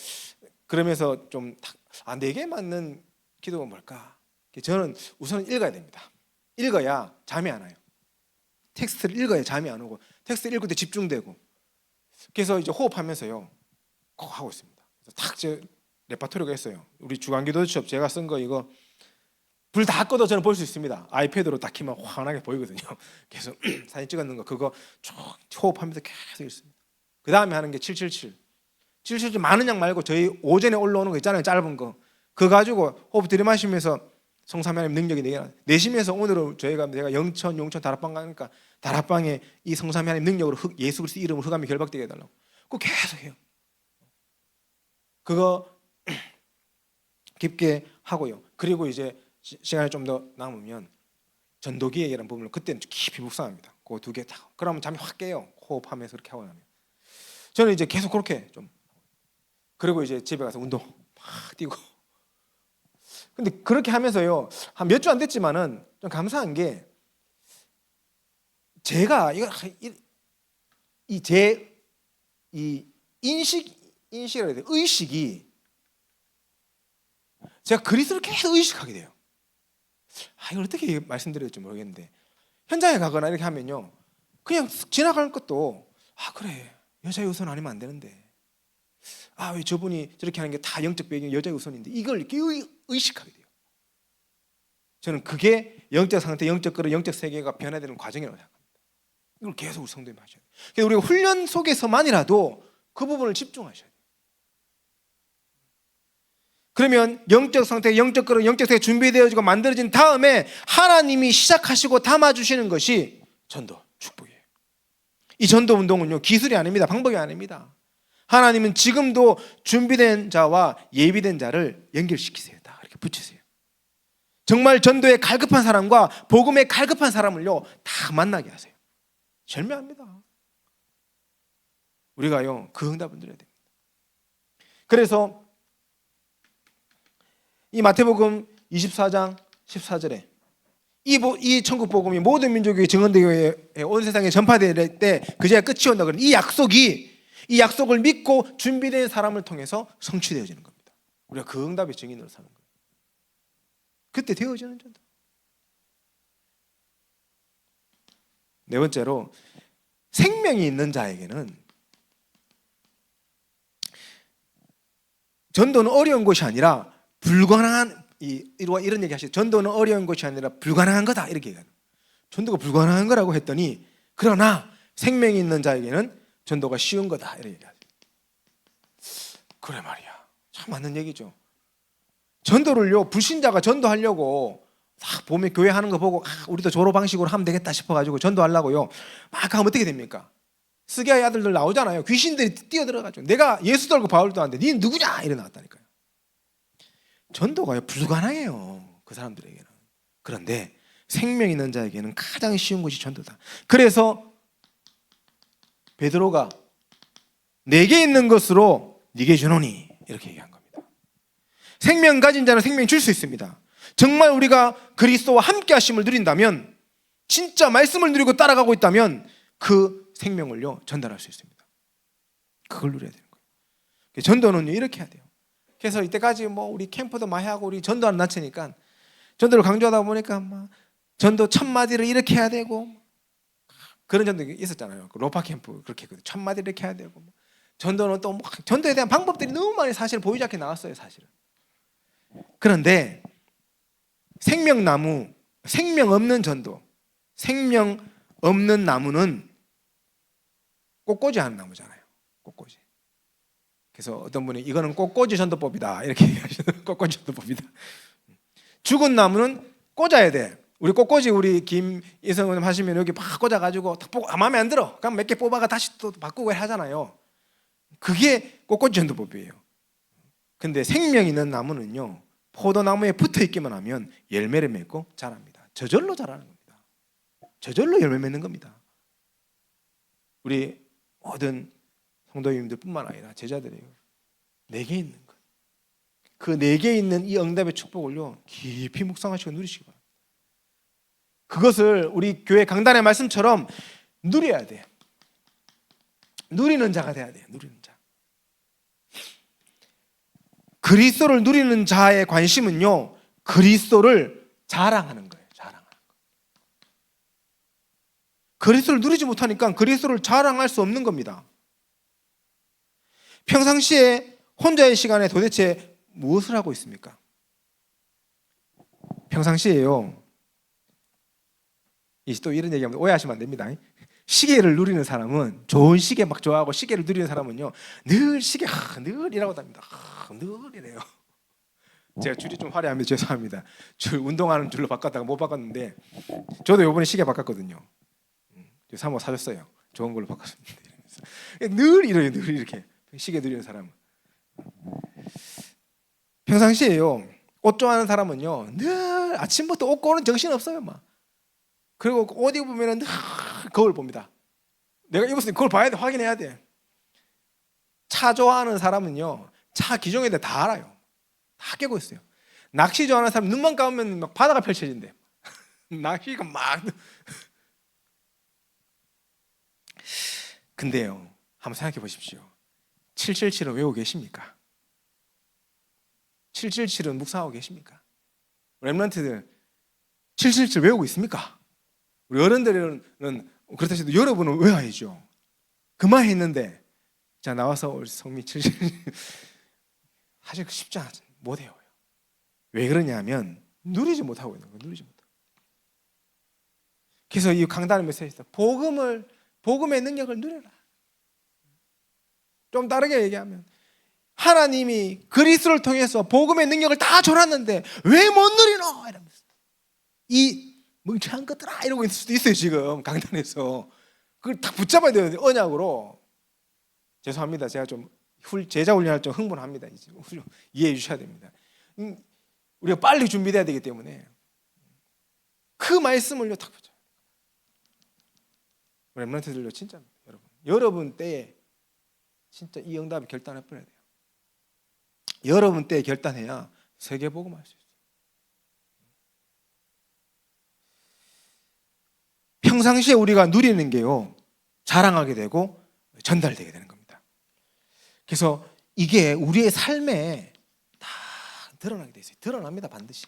그러면서 좀 내게 맞는 기도가 뭘까? 저는 우선 읽어야 됩니다. 읽어야 잠이 안 와요. 텍스트를 읽어야 잠이 안 오고 텍스트 읽을 때 집중되고. 그래서 이제 호흡하면서요 꼭 하고 있습니다. 그래서 제 레파토리가 있어요. 우리 주간기도 수업 제가 쓴 거 이거 불 다 꺼도 저는 볼 수 있습니다. 아이패드로 딱 키면 환하게 보이거든요. 그래서 사진 찍었는 거 그거 쭉 호흡하면서 계속 있습니다. 그 다음에 하는 게 777. 777 많은 양 말고 저희 오전에 올라오는 거 있잖아요. 짧은 거. 그거 가지고 호흡 들이마시면서 성삼위 하나님 능력이 내쉬면서 오늘은 제가 영천, 용천 다락방 가니까 다락방에 이 성삼위 하나님 능력으로 예수 그리스도 이름으로 흑암이 결박되게 해달라고. 그거 계속 해요. 그거 깊게 하고요. 그리고 이제 시간이 좀 더 남으면 전도기획이라는 부분을 그때는 깊이 묵상합니다. 그 두 개 다. 그러면 잠이 확 깨요. 호흡하면서 그렇게 하고 나면. 저는 이제 계속 그렇게 좀. 그리고 이제 집에 가서 운동 막 뛰고. 근데 그렇게 하면서요, 한 몇 주 안 됐지만은 좀 감사한 게 제가 이 인식이라 해야 돼, 의식이 제가 그리스도를 계속 의식하게 돼요. 이걸 어떻게 말씀드려야 될지 모르겠는데 현장에 가거나 이렇게 하면요, 그냥 지나가는 것도 그래 여자의 우선 아니면 안 되는데, 왜 저분이 저렇게 하는 게 다 영적 배경이 여자의 우선인데, 이걸 이렇게 의식하게 돼요. 저는 그게 영적 상태, 영적 그릇, 영적 세계가 변화되는 과정이라고 생각합니다. 이걸 계속 우리 성도님이 하셔야 돼요. 그래서 우리가 훈련 속에서만이라도 그 부분을 집중하셔야 돼요. 그러면 영적 상태, 영적 그릇, 영적 세계 준비되어지고 만들어진 다음에 하나님이 시작하시고 담아주시는 것이 전도, 축복이에요. 이 전도 운동은요, 기술이 아닙니다. 방법이 아닙니다. 하나님은 지금도 준비된 자와 예비된 자를 연결시키세요. 다 이렇게 붙이세요. 정말 전도에 갈급한 사람과 복음에 갈급한 사람을요, 다 만나게 하세요. 절묘합니다. 우리가요, 그 응답을 드려야 됩니다. 그래서 이 마태복음 24장 14절에 이 천국 복음이 모든 민족에게 증언되게 온 세상에 전파될 때 그제야 끝이 온다 그런 이 약속을 믿고 준비된 사람을 통해서 성취되어지는 겁니다. 우리가 그 응답의 증인으로 사는 거예요. 그때 되어지는 전도. 네 번째로, 생명이 있는 자에게는 전도는 어려운 것이 아니라 불가능한, 이런 얘기 하시죠. 전도는 어려운 것이 아니라 불가능한 거다, 이렇게 얘기해요. 전도가 불가능한 거라고 했더니, 그러나 생명이 있는 자에게는 전도가 쉬운 거다, 이렇게 얘기하죠. 그래 말이야, 참 맞는 얘기죠. 전도를요, 불신자가 전도하려고 딱 보면 교회 하는 거 보고 우리도 저로 방식으로 하면 되겠다 싶어가지고 전도하려고요 막 하면 어떻게 됩니까? 스가의 아들들 나오잖아요. 귀신들이 뛰어들어가지고 내가 예수 들고 바울도 하는데 니 누구냐 이래 나왔다니까요. 전도가요 불가능해요, 그 사람들에게는. 그런데 생명 있는 자에게는 가장 쉬운 것이 전도다. 그래서 베드로가 내게 있는 것으로 네게 주노니 이렇게 얘기한 겁니다. 생명 가진 자는 생명 줄 수 있습니다. 정말 우리가 그리스도와 함께 하심을 누린다면, 진짜 말씀을 누리고 따라가고 있다면 그 생명을요 전달할 수 있습니다. 그걸 누려야 되는 거예요. 전도는 이렇게 해야 돼요. 그래서 이때까지 우리 캠프도 많이 하고 우리 전도하는 단체니까 전도를 강조하다 보니까 전도 1000마디를 이렇게 해야 되고 그런 전도 있었잖아요. 로파 캠프 그렇게 했거든요. 1000마디를 이렇게 해야 되고, 전도는 또 전도에 대한 방법들이 너무 많이 사실 보이지 않게 나왔어요, 사실은. 그런데 생명나무, 생명 없는 전도, 생명 없는 나무는 꽃꽂이 하는 나무잖아요. 꽃꽂이. 그래서 어떤 분이 이거는 꽃꽂이 전도법이다 이렇게 얘기하시는 꽃꽂이 전도법이다. 죽은 나무는 꽂아야 돼. 우리 꽃꽂이 우리 김이성님 하시면 여기 막 꽂아가지고 딱 보고 마음에 안 들어. 그럼 몇 개 뽑아가 다시 또 바꾸고 하잖아요. 그게 꽃꽂이 전도법이에요. 근데 생명 있는 나무는요, 포도나무에 붙어 있기만 하면 열매를 맺고 자랍니다. 저절로 자라는 겁니다. 저절로 열매 맺는 겁니다. 우리 모든 성도님들뿐만 아니라 제자들이에요. 내게 있는 것, 그 내게 있는 이 응답의 축복을요 깊이 묵상하시고 누리시기 바랍니다. 그것을 우리 교회 강단의 말씀처럼 누려야 돼요. 누리는 자가 돼야 돼요. 누리는 자. 그리스도를 누리는 자의 관심은요, 그리스도를 자랑하는 거예요. 자랑하는 거. 그리스도를 누리지 못하니까 그리스도를 자랑할 수 없는 겁니다. 평상시에 혼자의 시간에 도대체 무엇을 하고 있습니까? 평상시에요. 이제 또 이런 얘기하면 오해하시면 안 됩니다. 시계를 누리는 사람은, 좋은 시계 막 좋아하고 시계를 누리는 사람은요, 늘 시계 늘 이라고 답니다. 늘 이래요. 제가 줄이 좀 화려하면 죄송합니다. 줄 운동하는 줄로 바꿨다가 못 바꿨는데, 저도 이번에 시계 바꿨거든요. 사모 사줬어요. 좋은 걸로 바꿨습니다. 늘 이래요. 늘 이렇게 시계 누리는 사람은. 평상시에요, 옷 좋아하는 사람은요, 늘 아침부터 옷 고는 정신 없어요. 막. 그리고 옷 입으면 늘 거울 봅니다. 내가 입었으니 거울 봐야 돼. 확인해야 돼. 차 좋아하는 사람은요, 차 기종에 대해 다 알아요. 다 깨고 있어요. 낚시 좋아하는 사람 눈만 감으면 막 바다가 펼쳐진대. 낚시가 막. 근데요, 한번 생각해 보십시오. 777은 외우고 계십니까? 777은 묵상하고 계십니까? 렘넌트들 777 외우고 있습니까? 우리 어른들은 그렇다 해도 여러분은 외워야죠. 그만했는데 자 나와서 우리 성미 777 사실 쉽지 않아. 못 외워요. 왜 그러냐면 누리지 못하고 있는 거예요. 누리지 못하고. 그래서 이 강단의 메시지에서 복음의 능력을 누려라. 좀 다르게 얘기하면 하나님이 그리스도를 통해서 복음의 능력을 다 줘놨는데 왜 못 누리노? 이러면서 이 멍청한 것들아 이러고 있을 수도 있어요. 지금 강단에서 그걸 딱 붙잡아야 되는데 언약으로. 죄송합니다. 제가 좀 제자 훈련할 좀 흥분합니다. 이제 이해해 주셔야 됩니다. 우리가 빨리 준비돼야 되기 때문에 그 말씀을요 딱 붙잡아요. 렘넌트들요 진짜 여러분 때에 진짜 이 응답을 결단해 버려야 돼요. 여러분 때에 결단해야 세계 복음할 수 있어요. 평상시에 우리가 누리는 게요 자랑하게 되고 전달되게 되는 겁니다. 그래서 이게 우리의 삶에 다 드러나게 돼 있어요. 드러납니다. 반드시.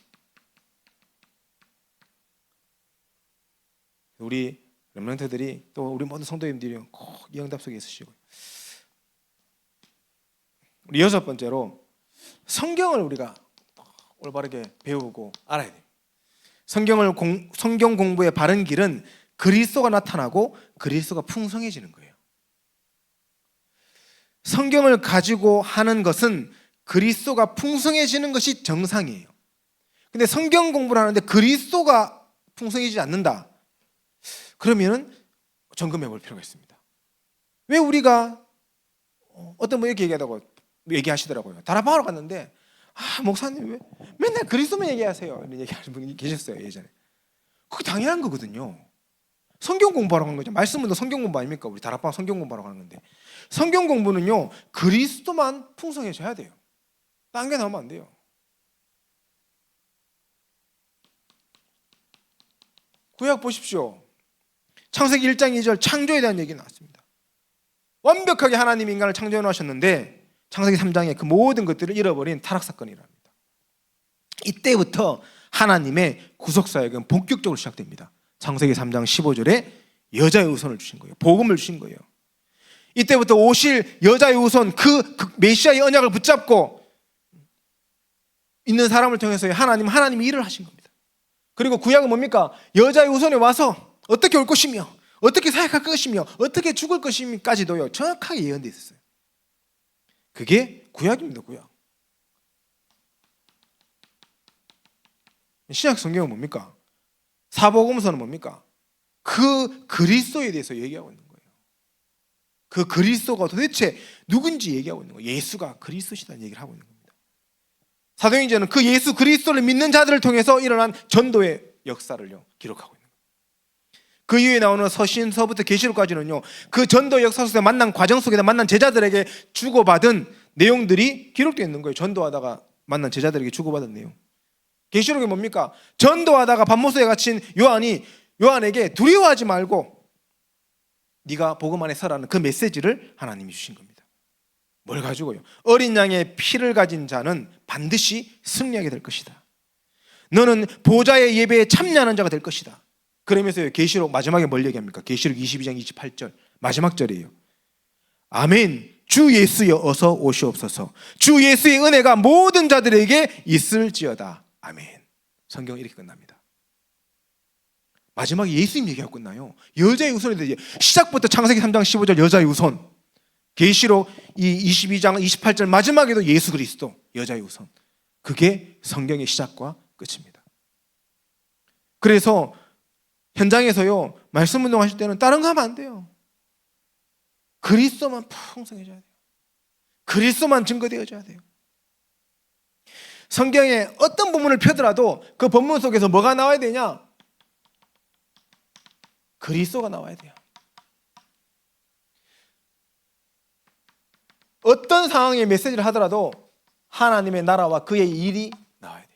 우리 렘넌트들이 또 우리 모든 성도님들이 꼭 이 응답 속에 있으시고, 우리 여섯 번째로 성경을 우리가 올바르게 배우고 알아야 돼요. 성경 공부의 바른 길은 그리스도가 나타나고 그리스도가 풍성해지는 거예요. 성경을 가지고 하는 것은 그리스도가 풍성해지는 것이 정상이에요. 근데 성경 공부를 하는데 그리스도가 풍성해지지 않는다. 그러면은 점검해 볼 필요가 있습니다. 왜 우리가 어떤 분 이렇게 얘기하시더라고요. 다락방으로 갔는데 목사님 왜 맨날 그리스도만 얘기하세요? 이런 얘기하시는 분이 계셨어요. 예전에. 그게 당연한 거거든요. 성경 공부하러 가는 거죠. 말씀은 성경 공부 아닙니까? 우리 다락방 성경 공부하러 가는 건데 성경 공부는요 그리스도만 풍성해져야 돼요. 딴 게 나오면 안 돼요. 구약 보십시오. 창세기 1장 2절 창조에 대한 얘기 나왔습니다. 완벽하게 하나님이 인간을 창조해 놓으셨는데 창세기 3장에 그 모든 것들을 잃어버린 타락사건이랍니다. 이때부터 하나님의 구속사역은 본격적으로 시작됩니다. 창세기 3장 15절에 여자의 후손을 주신 거예요. 복음을 주신 거예요. 이때부터 오실 여자의 후손 그 메시아의 언약을 붙잡고 있는 사람을 통해서 하나님이 일을 하신 겁니다. 그리고 구약은 뭡니까? 여자의 후손이 와서 어떻게 올 것이며 어떻게 사역할 것이며 어떻게 죽을 것이며까지도요 정확하게 예언되어 있었어요. 그게 구약입니다. 구약. 신약 성경은 뭡니까? 사복음서는 뭡니까? 그 그리스도에 대해서 얘기하고 있는 거예요. 그 그리스도가 도대체 누군지 얘기하고 있는 거예요. 예수가 그리스도시다는 얘기를 하고 있는 겁니다. 사도행전은 그 예수 그리스도를 믿는 자들을 통해서 일어난 전도의 역사를요 기록하고 있는 거예요. 그 이후에 나오는 서신서부터 계시록까지는요 그 전도 역사 속에서 만난 과정 속에서 만난 제자들에게 주고받은 내용들이 기록되어 있는 거예요. 전도하다가 만난 제자들에게 주고받은 내용. 계시록이 뭡니까? 전도하다가 밤모습에 갇힌 요한에게 두려워하지 말고 네가 복음 안에 서라는 그 메시지를 하나님이 주신 겁니다. 뭘 가지고요? 어린 양의 피를 가진 자는 반드시 승리하게 될 것이다. 너는 보좌의 예배에 참여하는 자가 될 것이다. 그러면서 계시록 마지막에 뭘 얘기합니까? 계시록 22장 28절 마지막 절이에요. 아멘. 주 예수여 어서 오시옵소서. 주 예수의 은혜가 모든 자들에게 있을지어다. 아멘. 성경은 이렇게 끝납니다. 마지막에 예수님 얘기하고 끝나요. 여자의 우선에 대해 시작부터 창세기 3장 15절 여자의 우선, 계시록 22장 28절 마지막에도 예수 그리스도 여자의 우선. 그게 성경의 시작과 끝입니다. 그래서 현장에서요 말씀 운동하실 때는 다른 거 하면 안 돼요. 그리스도만 풍성해져야 돼요. 그리스도만 증거되어져야 돼요. 성경에 어떤 본문을 펴더라도 그 본문 속에서 뭐가 나와야 되냐? 그리스도가 나와야 돼요. 어떤 상황의 메시지를 하더라도 하나님의 나라와 그의 일이 나와야 돼요.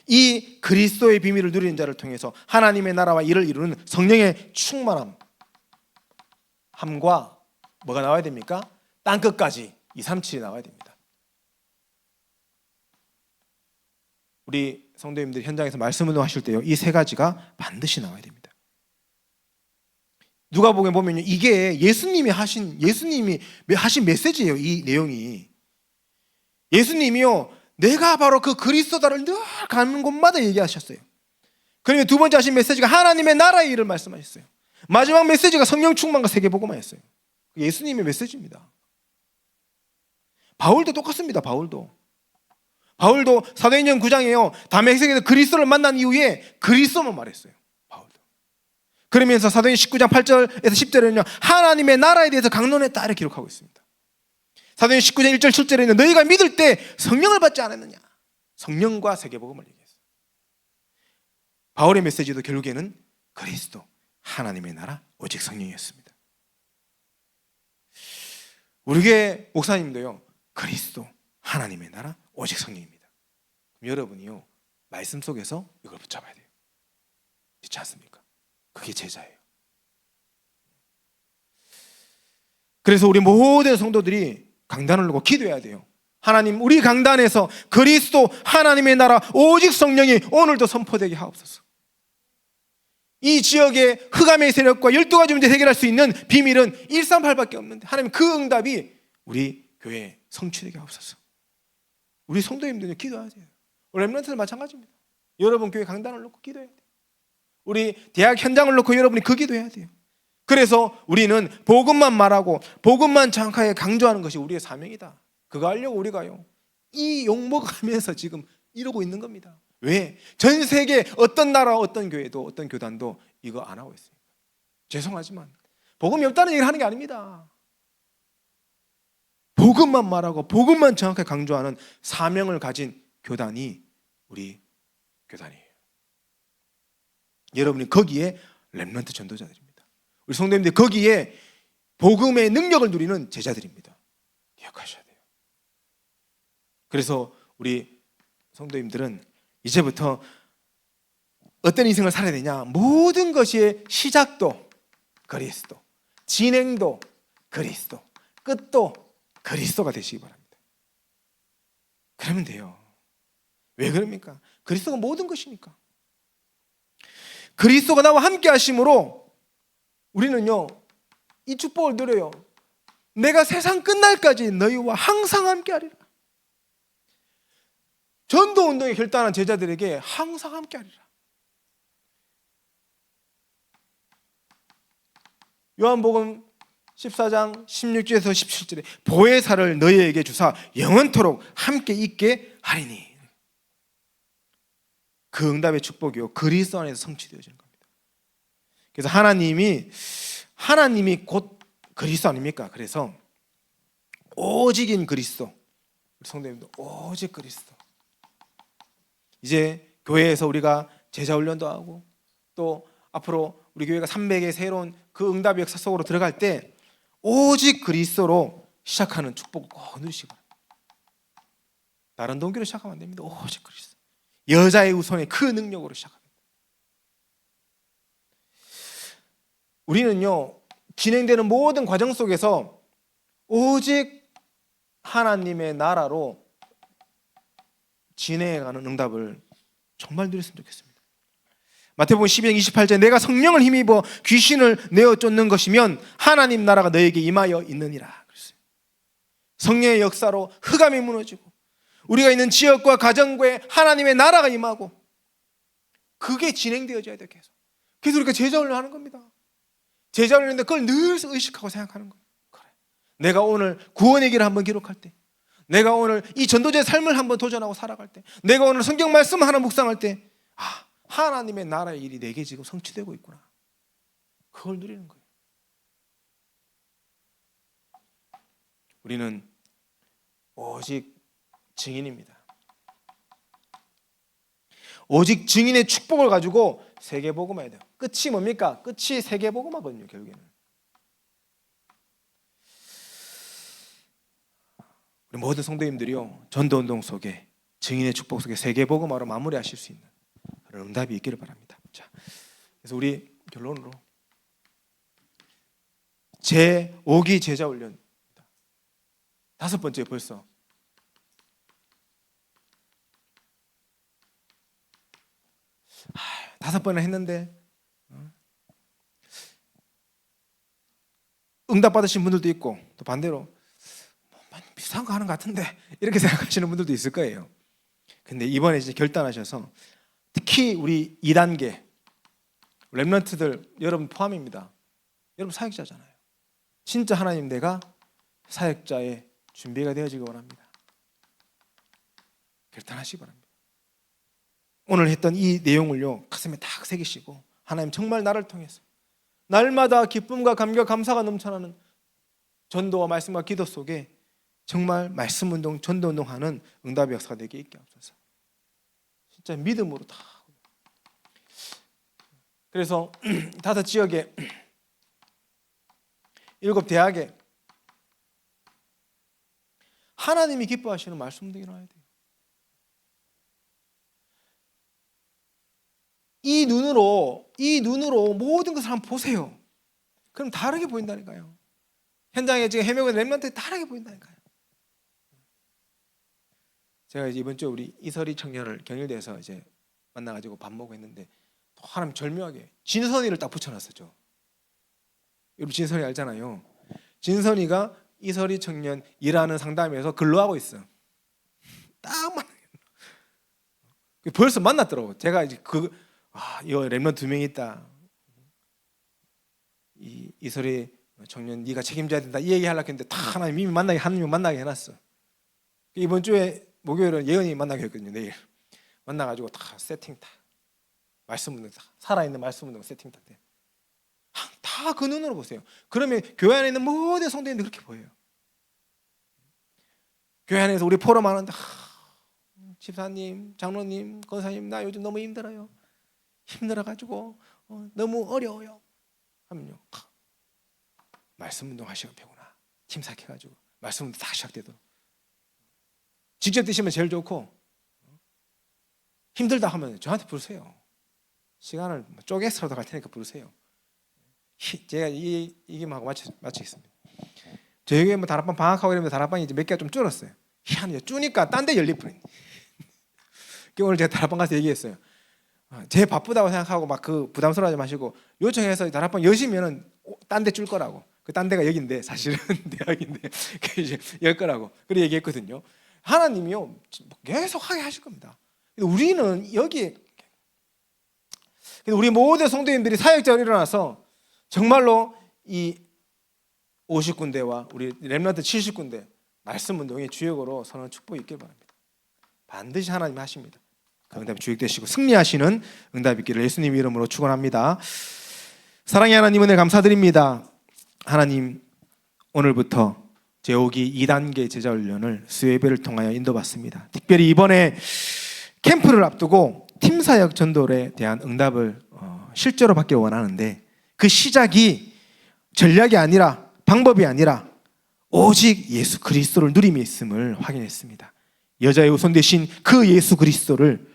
이 그리스도의 비밀을 누리는 자를 통해서 하나님의 나라와 일을 이루는 성령의 충만함과 뭐가 나와야 됩니까? 땅끝까지 237이 나와야 됩니다. 우리 성도님들 현장에서 말씀 운동하실 때요 이 세 가지가 반드시 나와야 됩니다. 누가복음에 보면 이게 예수님이 하신 메시지예요. 이 내용이 예수님이요 내가 바로 그 그리스도다를 늘 가는 곳마다 얘기하셨어요. 그리고 두 번째 하신 메시지가 하나님의 나라의 일을 말씀하셨어요. 마지막 메시지가 성령 충만과 세계복음화였어요. 예수님의 메시지입니다. 바울도 똑같습니다. 바울도 사도행전 9장에요 다메섹에서 그리스도를 만난 이후에 그리스도만 말했어요. 바울도. 그러면서 사도행전 19장 8절에서 10절에는요 하나님의 나라에 대해서 강론했다 이렇게 기록하고 있습니다. 사도행전 19장 1절 7절에는 너희가 믿을 때 성령을 받지 않았느냐, 성령과 세계복음을 얘기했어요. 바울의 메시지도 결국에는 그리스도, 하나님의 나라, 오직 성령이었습니다. 우리 교회 목사님도요 그리스도, 하나님의 나라, 오직 성령입니다. 그럼 여러분이요 말씀 속에서 이걸 붙잡아야 돼요. 그렇지 않습니까? 그게 제자예요. 그래서 우리 모든 성도들이 강단을 놓고 기도해야 돼요. 하나님, 우리 강단에서 그리스도, 하나님의 나라, 오직 성령이 오늘도 선포되게 하옵소서. 이 지역의 흑암의 세력과 12가지 문제 해결할 수 있는 비밀은 138밖에 없는데 하나님 그 응답이 우리 교회에 성취되게 하옵소서. 우리 성도님들은 기도해야 돼요. 렘넌트들 마찬가지입니다. 여러분 교회 강단을 놓고 기도해야 돼요. 우리 대학 현장을 놓고 여러분이 그 기도해야 돼요. 그래서 우리는 복음만 말하고 복음만 정확하게 강조하는 것이 우리의 사명이다. 그거 하려고 우리가요 이 욕먹으면서 지금 이러고 있는 겁니다. 왜? 전 세계 어떤 나라, 어떤 교회도, 어떤 교단도 이거 안 하고 있습니다. 죄송하지만 복음이 없다는 얘기를 하는 게 아닙니다. 복음만 말하고 복음만 정확하게 강조하는 사명을 가진 교단이 우리 교단이에요. 여러분이 거기에 렘넌트 전도자들입니다. 우리 성도님들 거기에 복음의 능력을 누리는 제자들입니다. 기억하셔야 돼요. 그래서 우리 성도님들은 이제부터 어떤 인생을 살아야 되냐? 모든 것의 시작도 그리스도, 진행도 그리스도, 끝도 그리스도가 되시기 바랍니다. 그러면 돼요. 왜 그럽니까? 그리스도가 모든 것이니까. 그리스도가 나와 함께 하심으로 우리는요 이 축복을 누려요. 내가 세상 끝날까지 너희와 항상 함께 하리라. 전도운동에 결단한 제자들에게 항상 함께 하리라. 요한복음 14장 16절에서 17절에 보혜사를 너희에게 주사 영원토록 함께 있게 하리니. 그 응답의 축복이요 그리스도 안에서 성취되어지는 겁니다. 그래서 하나님이 곧 그리스도 아닙니까? 그래서 오직인 그리스도, 우리 성도님도 오직 그리스도. 이제 교회에서 우리가 제자 훈련도 하고 또 앞으로 우리 교회가 300의 새로운 그 응답의 역사 속으로 들어갈 때 오직 그리스도로 시작하는 축복을 꼭 누리시기 바랍니다. 다른 동기로 시작하면 안 됩니다. 오직 그리스도. 여자의 우선의 그 능력으로 시작합니다. 우리는요 진행되는 모든 과정 속에서 오직 하나님의 나라로 진행해가는 응답을 정말 누렸으면 좋겠습니다. 마태복음 12장 28절에 내가 성령을 힘입어 귀신을 내어 쫓는 것이면 하나님 나라가 너에게 임하여 있느니라. 성령의 역사로 흑암이 무너지고 우리가 있는 지역과 가정과에 하나님의 나라가 임하고 그게 진행되어져야 돼. 계속 우리가 제자훈련을 하는 겁니다. 제자훈련인데 그걸 늘 의식하고 생각하는 거예요. 그래. 내가 오늘 구원의 길을 한번 기록할 때, 내가 오늘 이 전도자의 삶을 한번 도전하고 살아갈 때, 내가 오늘 성경 말씀 하나 묵상할 때, 하나님의 나라의 일이 내게 지금 성취되고 있구나. 그걸 누리는 거예요. 우리는 오직 증인입니다. 오직 증인의 축복을 가지고 세계복음화해야 돼요. 끝이 뭡니까? 끝이 세계복음화거든요. 결국에는 우리 모든 성도님들이요, 전도운동 속에, 증인의 축복 속에 세계복음화로 마무리하실 수 있는 그런 응답이 있기를 바랍니다. 자, 그래서 우리 결론으로 제5기 제자훈련 5번째 벌써 다섯 번을 했는데 응답 받으신 분들도 있고, 또 반대로 비슷한 거 하는 것 같은데 이렇게 생각하시는 분들도 있을 거예요. 근데 이번에 이제 결단하셔서 특히 우리 2단계 렘넌트들 여러분 포함입니다. 여러분 사역자잖아요. 진짜 하나님 내가 사역자의 준비가 되어지기 원합니다. 결단하시기 바랍니다. 오늘 했던 이 내용을요 가슴에 탁 새기시고, 하나님 정말 나를 통해서 날마다 기쁨과 감격 감사가 넘쳐나는 전도와 말씀과 기도 속에 정말 말씀운동, 전도운동하는 응답의 역사가 되게 있게 하옵소서. 진짜 믿음으로 다. 그래서 5 지역에 7 대학에 하나님이 기뻐하시는 말씀들이 일어나야 돼요. 이 눈으로 모든 것을 한번 보세요. 그럼 다르게 보인다니까요. 현장에 지금 헤매고 있는 렘넌트들이 다르게 보인다니까요. 제가 이제 이번 주에 우리 이설이 청년을 경일대에서 이제 만나가지고 밥 먹고 했는데, 또 하나님 절묘하게 진선이를 딱 붙여놨었죠. 여러분 진선이 알잖아요. 진선이가 이설이 청년 일하는 상담에서 근로하고 있어. 딱 만나. 벌써 만났더라고. 제가 이제 이거 렘넌트 2명 있다. 이설이 청년 네가 책임져야 된다. 이 얘기 하려고 했는데 다 하나님 이미 만나게 해놨어. 이번 주에 목요일은 예언이 만나게 했거든요. 내일 만나가지고 다 세팅 다 말씀 운동 다 살아있는 말씀 운동 세팅 다 돼. 다 그 눈으로 보세요. 그러면 교회 안에 있는 모든 성도님들 그렇게 보여요. 교회 안에서 우리 포럼 하는데 집사님, 장로님, 권사님 나 요즘 너무 힘들어요. 힘들어가지고 너무 어려워요. 하면요 말씀 운동 하시면 되구나. 팀 사역해가지고 말씀 운동 다 시작되도록. 직접 드시면 제일 좋고, 힘들다 하면 저한테 부르세요. 시간을 쪼개서라도 갈 테니까 부르세요. 제가 이게만 하고 마치겠습니다. 저에게 뭐 다락방 방학하고 이러면 다락방이 이제 몇 개가 좀 줄었어요. 희한해요. 주니까 딴 데 열릴 뿐이에요. 오늘 제가 다락방 가서 얘기했어요. 제 바쁘다고 생각하고 막 그 부담스러워하지 마시고 요청해서 다락방 여시면은 딴 데 줄 거라고. 그 딴 데가 여기인데 사실은 대학인데 이제 열 거라고. 그렇게 얘기했거든요. 하나님이요 계속 하게 하실 겁니다. 우리는 여기에 우리 모든 성도님들이 사역자로 일어나서 정말로 이 50군데와 우리 렘넌트 70군데 말씀 운동의 주역으로 서는 축복이 있길 바랍니다. 반드시 하나님이 하십니다. 그 응답이 주역되시고 승리하시는 응답이 있기를 예수님 이름으로 축원합니다. 사랑의 하나님 은혜 감사드립니다. 하나님 오늘부터 제5기 2단계 제자훈련을 수요예배를 통하여 인도받습니다. 특별히 이번에 캠프를 앞두고 팀사역 전도에 대한 응답을 실제로 받기 원하는데, 그 시작이 전략이 아니라 방법이 아니라 오직 예수 그리스도를 누림에 있음을 확인했습니다. 여자의 우선 되신 그 예수 그리스도를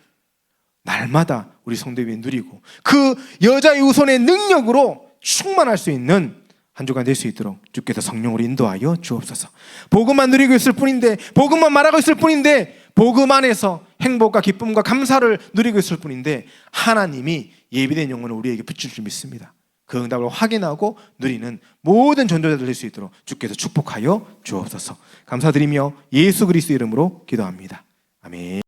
날마다 우리 성도님이 누리고 그 여자의 우선의 능력으로 충만할 수 있는 한 주간 될 수 있도록 주께서 성령으로 인도하여 주옵소서. 복음만 누리고 있을 뿐인데, 복음만 말하고 있을 뿐인데, 복음 안에서 행복과 기쁨과 감사를 누리고 있을 뿐인데 하나님이 예비된 영혼을 우리에게 붙일 줄 믿습니다. 그 응답을 확인하고 누리는 모든 전도자들 될 수 있도록 주께서 축복하여 주옵소서. 감사드리며 예수 그리스도 이름으로 기도합니다. 아멘.